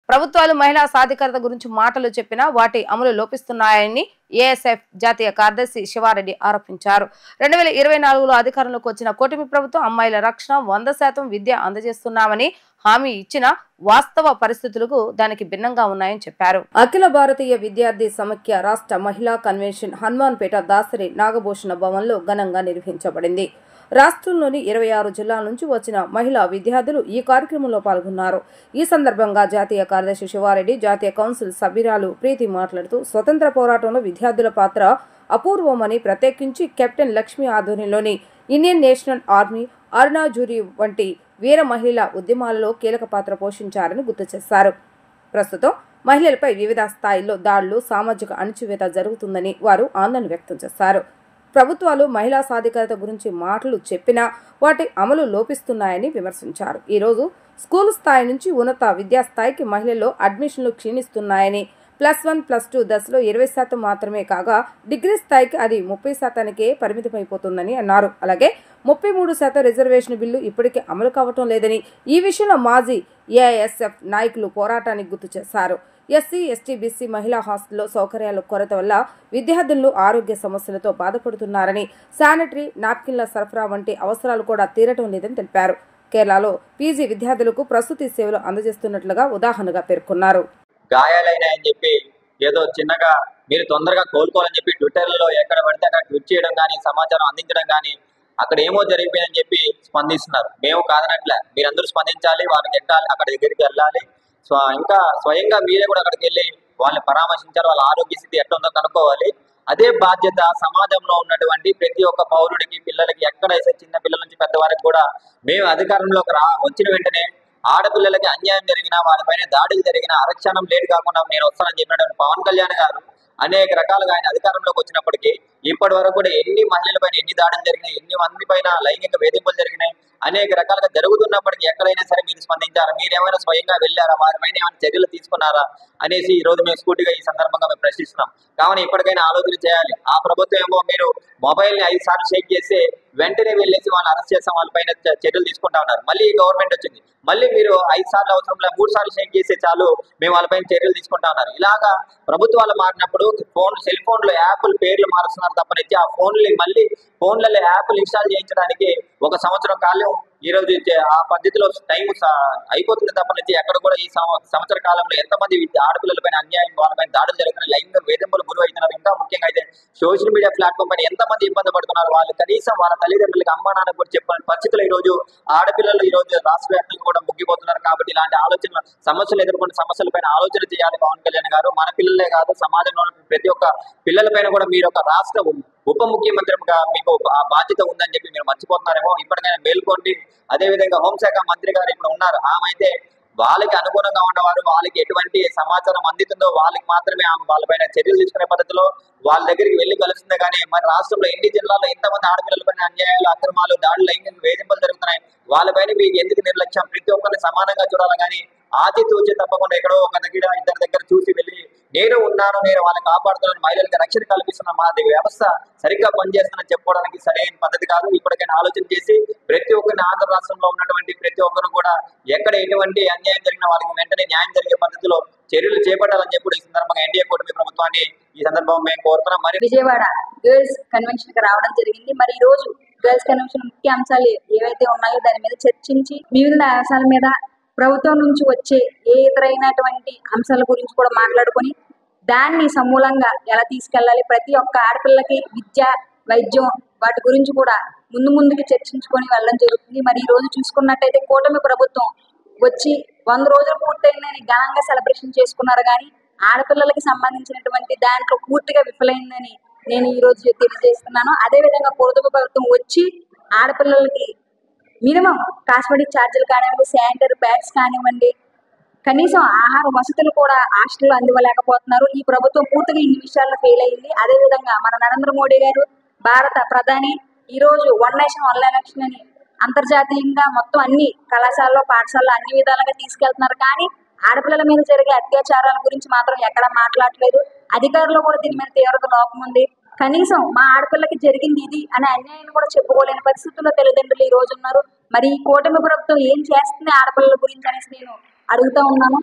ప్రభుత్వాలు మహిళా సాధికారత గురించి మాటలు చెప్పినా వాటి అమలు లోపిస్తున్నాయని ఏఎస్ఎఫ్ జాతీయ కార్యదర్శి శివారెడ్డి ఆరోపించారు. 2024లో అధికారంలోకి వచ్చిన కూటమి ప్రభుత్వం అమ్మాయిల రక్షణ 100% విద్య అందజేస్తున్నామని హామీ ఇచ్చిన వాస్తవ పరిస్థితులకు దానికి భిన్నంగా ఉన్నాయని చెప్పారు. అఖిల భారతీయ విద్యార్థి సమైక్య రాష్ట్ర మహిళా కన్వెన్షన్ హనుమాన్పేట దాసరి నాగభూషణ భవన్లో ఘనంగా నిర్వహించబడింది. రాష్ట్రంలోని 26 జిల్లాల నుంచి వచ్చిన మహిళా విద్యార్థులు ఈ కార్యక్రమంలో పాల్గొన్నారు. ఈ సందర్భంగా జాతీయ కార్యదర్శి శివారెడ్డి, జాతీయ కౌన్సిల్ సభ్యురాలు ప్రీతి మాట్లాడుతూ స్వతంత్ర పోరాటంలో విద్యార్థుల పాత్ర అపూర్వమని, ప్రత్యేకించి కెప్టెన్ లక్ష్మి ఆధ్వర్యంలోని Indian national army, Aruna jury వంటి వీర మహిళా ఉద్యమాలలో కీలక పాత్ర పోషించారని గుర్తు చేశారు. ప్రస్తుతం మహిళలపై వివిధ స్థాయిల్లో దాడులు, సామాజిక అణచివేత జరుగుతుందని వారు ఆందోళన వ్యక్తం చేశారు. ప్రభుత్వాలు మహిళా సాధికారత గురించి మాటలు చెప్పినా వాటి అమలు లోపిస్తున్నాయని విమర్శించారు. ఈరోజు స్కూల్ స్థాయి నుంచి ఉన్నత విద్యాస్థాయికి మహిళల్లో అడ్మిషన్లు క్షీణిస్తున్నాయని, +1, +2 దశలో 20% మాత్రమే కాగా డిగ్రీ స్థాయికి అది 30%కే పరిమితమైపోతుందని అన్నారు. అలాగే 33% రిజర్వేషన్ బిల్లు ఇప్పటికీ అమలు కావటం లేదని ఈ విషయంలో మాజీ ఏఐఎస్ఎఫ్ నాయకులు పోరాటానికి గుర్తు చేశారు. ఎస్సీ, ఎస్టీ, బీసీ మహిళా హాస్టల్లో సౌకర్యాల కొరత వల్ల విద్యార్థులు ఆరోగ్య సమస్యలతో బాధపడుతున్నారని, శానిటరీ నాప్కిన్ల సరఫరా వంటి అవసరాలు కూడా తీరటం లేదని తెలిపారు. కేరళలో పీజీ విద్యార్థులకు ప్రసూతి సేవలు అందజేస్తున్నట్లుగా ఉదాహరణగా పేర్కొన్నారు. గాయాలైనాయని చెప్పి ఏదో చిన్నగా మీరు తొందరగా కోలుకోవాలని చెప్పి ట్విట్టర్లో ఎక్కడ పడితే అక్కడ ట్వీట్ చేయడం కానీ, సమాచారం అందించడం కానీ, అక్కడ ఏమో జరిగిపోయిందని చెప్పి స్పందిస్తున్నారు. మేము కాదనట్లే, మీరందరూ స్పందించాలి, వాళ్ళకి ఎక్కాలి, అక్కడ దగ్గరికి వెళ్ళాలి. ఇంకా స్వయంగా మీరే కూడా అక్కడికి వెళ్ళి వాళ్ళని పరామర్శించాలి, వాళ్ళ ఆరోగ్య స్థితి ఎట్లా ఉందో కనుక్కోవాలి. అదే బాధ్యత సమాజంలో ఉన్నటువంటి ప్రతి ఒక్క పౌరుడికి, పిల్లలకి, ఎక్కడ చిన్న పిల్లల నుంచి పెద్దవారికి కూడా మేము అధికారంలోకి వచ్చిన వెంటనే ఆడపిల్లలకి అన్యాయం జరిగినా, వారిపైన దాడులు జరిగిన అరక్షణం లేట్ కాకుండా నేను వస్తానని చెప్పినటువంటి పవన్ కళ్యాణ్ గారు అనేక రకాలుగా ఆయన అధికారంలోకి వచ్చినప్పటికీ ఇప్పటి వరకు కూడా ఎన్ని మహిళలపైన ఎన్ని దాడులు జరిగినాయి, ఎన్ని మంది పైన లైంగిక వేధింపులు జరిగినాయి, అనేక రకాలుగా జరుగుతున్నప్పటికీ ఎక్కడైనా సరే మీరు స్పందించారా? మీరేమైనా స్వయంగా వెళ్ళారా? వారిపైన ఏమైనా చర్యలు తీసుకున్నారా అనేసి ఈ రోజు మేము స్కూటీగా ఈ సందర్భంగా మేము ప్రశ్నిస్తున్నాం. కావున ఇప్పటికైనా ఆలోచన చేయాలి. ఆ ప్రభుత్వం ఏమో మీరు మొబైల్ని 5 సార్లు షేక్ చేసి వెంటనే వెళ్ళేసి వాళ్ళని అరెస్ట్ చేస్తాం, వాళ్ళపైన చర్యలు తీసుకుంటా ఉన్నారు. మళ్ళీ గవర్నమెంట్ వచ్చింది, మళ్ళీ మీరు 5 సార్లు అవసరం లేదు 3 సార్లు షేక్ చేస్తే చాలు మేము వాళ్ళపైన చర్యలు తీసుకుంటా ఉన్నారు. ఇలాగా ప్రభుత్వాలు మారినప్పుడు సెల్ ఫోన్లో యాప్లు పేర్లు మారుస్తున్నారు తప్పనిచ్చి ఆ ఫోన్లలో యాప్లు ఇన్స్టాల్ చేయించడానికి 1 సంవత్సరం కాలం ఈ రోజు ఆ పద్ధతిలో టైం అయిపోతుంది తప్పనిచ్చి ఎక్కడ కూడా ఈ సంవత్సర కాలంలో ఎంతమంది ఆడపిల్లలపైన అన్యాయం, వాళ్ళపైన దాడులు జరుగుతున్నాయి, లైంగిక వేధింపులు గురి అవుతున్నారు. ఇంకా ముఖ్యంగా అయితే సోషల్ మీడియా ప్లాట్ఫామ్ పైన ఎంతమంది ఇబ్బంది పడుతున్నారు. వాళ్ళు కనీసం వాళ్ళ తల్లిదండ్రులకి, అమ్మా నాన్న కూడా చెప్పని పరిస్థితులు ఈ రోజు ఆడపిల్లలు ఈ రోజు రాష్ట్ర వ్యాప్తంగా కూడా ముగ్గిపోతున్నారు. కాబట్టి ఇలాంటి ఆలోచన సమస్యలు ఎదుర్కొన్న సమస్యలపైన ఆలోచన చేయాలి పవన్ కళ్యాణ్ గారు. మన పిల్లలే కాదు, సమాజంలో ప్రతి ఒక్క పిల్లలపైన కూడా మీరు ఒక రాష్ట్ర ఉప ముఖ్యమంత్రిగా మీకు ఆ బాధ్యత ఉందని చెప్పి మీరు మర్చిపోతున్నారేమో. ఇప్పటికైనా మేల్కోండి. అదేవిధంగా హోంశాఖ మంత్రి గారు ఇప్పుడు ఉన్నారు, ఆమె అయితే వాళ్ళకి అనుగుణంగా ఉన్నవారు, వాళ్ళకి ఎటువంటి సమాచారం అందుతుందో వాళ్ళకి మాత్రమే వాళ్ళపైన చర్యలు తీసుకునే పద్ధతిలో వాళ్ళ దగ్గరికి వెళ్ళి కలుస్తుంది. కానీ మన రాష్ట్రంలో ఎన్ని జిల్లాల్లో ఎంతమంది ఆడపిల్లలపైన అన్యాయాలు, అక్రమాలు, దాడులు, లైంగిక వేధింపులు జరుగుతున్నాయి. వాళ్ళపైన మీకు ఎందుకు నిర్లక్ష్యం? ప్రతి ఒక్కరిని సమానంగా చూడాలి. కానీ ఆచితూచి తప్పకుండా ఎక్కడో ఒక దగ్గర ఇద్దరి దగ్గర చూసి వెళ్ళి నేను ఉన్నాను, నేను వాళ్ళని కాపాడుతున్నాను, మహిళలకు రక్షణ కల్పిస్తున్న మా వ్యవస్థ సరిగ్గా పనిచేస్తుందని చెప్పుకోవడానికి సరైన పద్ధతి కాదు. ఇప్పటికైనా ఆలోచన చేసి ప్రతి ఒక్కరిని ఆంధ్ర రాష్ట్రంలో ఉన్నటువంటి ప్రతి ఒక్కరు కూడా ఎక్కడ ఎటువంటి అన్యాయం జరిగిన వాళ్ళకి వెంటనే న్యాయం జరిగే పద్ధతిలో చర్యలు చేపట్టాలని చెప్పి ఈ సందర్భంగా ఎన్డీఏ కూటమి ప్రభుత్వాన్ని ఈ సందర్భంగా మేము కోరుతున్నాం. మరి విజయవాడ గర్ల్స్ కన్వెన్షన్ కి రావడం జరిగింది. మరి ఈ రోజు గర్ల్స్ కన్వెన్షన్ ముఖ్య అంశాలు ఏవైతే ఉన్నాయో దాని మీద చర్చించి వివిధ అంశాల మీద ప్రభుత్వం నుంచి వచ్చే ఏ ఇతరైనటువంటి అంశాల గురించి కూడా మాట్లాడుకొని దాన్ని సమూలంగా ఎలా తీసుకెళ్లాలి, ప్రతి ఒక్క ఆడపిల్లకి విద్య, వైద్యం వాటి గురించి కూడా ముందుకి చర్చించుకొని వెళ్ళడం జరుగుతుంది. మరి ఈ రోజు చూసుకున్నట్టయితే కూటమి ప్రభుత్వం వచ్చి 100 రోజులు పూర్తయిందని ఘనంగా సెలబ్రేషన్ చేసుకున్నారు. కానీ ఆడపిల్లలకి సంబంధించినటువంటి దాంట్లో పూర్తిగా విఫలైందని నేను ఈ రోజు తెలియజేస్తున్నాను. అదేవిధంగా కూటమి ప్రభుత్వం వచ్చి ఆడపిల్లలకి మినిమం కాస్మెటిక్ ఛార్జీలు కానివ్వండి, శానిటరీ ప్యాడ్స్ కానివ్వండి, కనీసం ఆహార వసతులు కూడా హాస్టల్లో అందివ్వలేకపోతున్నారు. ఈ ప్రభుత్వం పూర్తిగా ఇన్ని విషయాల్లో ఫెయిల్ అయింది. అదేవిధంగా మన నరేంద్ర మోడీ గారు భారత ప్రధాని ఈ రోజు 1 నేషన్ 1 ఎలక్షన్ అని అంతర్జాతీయంగా మొత్తం అన్ని కళాశాలలో, పాఠశాలలో అన్ని విధాలుగా తీసుకెళ్తున్నారు. కానీ ఆడపిల్లల మీద జరిగే అత్యాచారాల గురించి మాత్రం ఎక్కడ మాట్లాడలేదు. అధికారులు కూడా దీని మీద తీవ్రత లోపం ఉంది. కనీసం మా ఆడపిల్లకి జరిగింది ఇది అనే అన్యాయాన్ని కూడా చెప్పుకోలేని పరిస్థితుల్లో తల్లిదండ్రులు ఈ రోజు ఉన్నారు. మరి ఈ కూటమి ప్రభుత్వం ఏం చేస్తుంది ఆడపిల్లల గురించి అనేసి నేను అడుగుతా ఉన్నాను.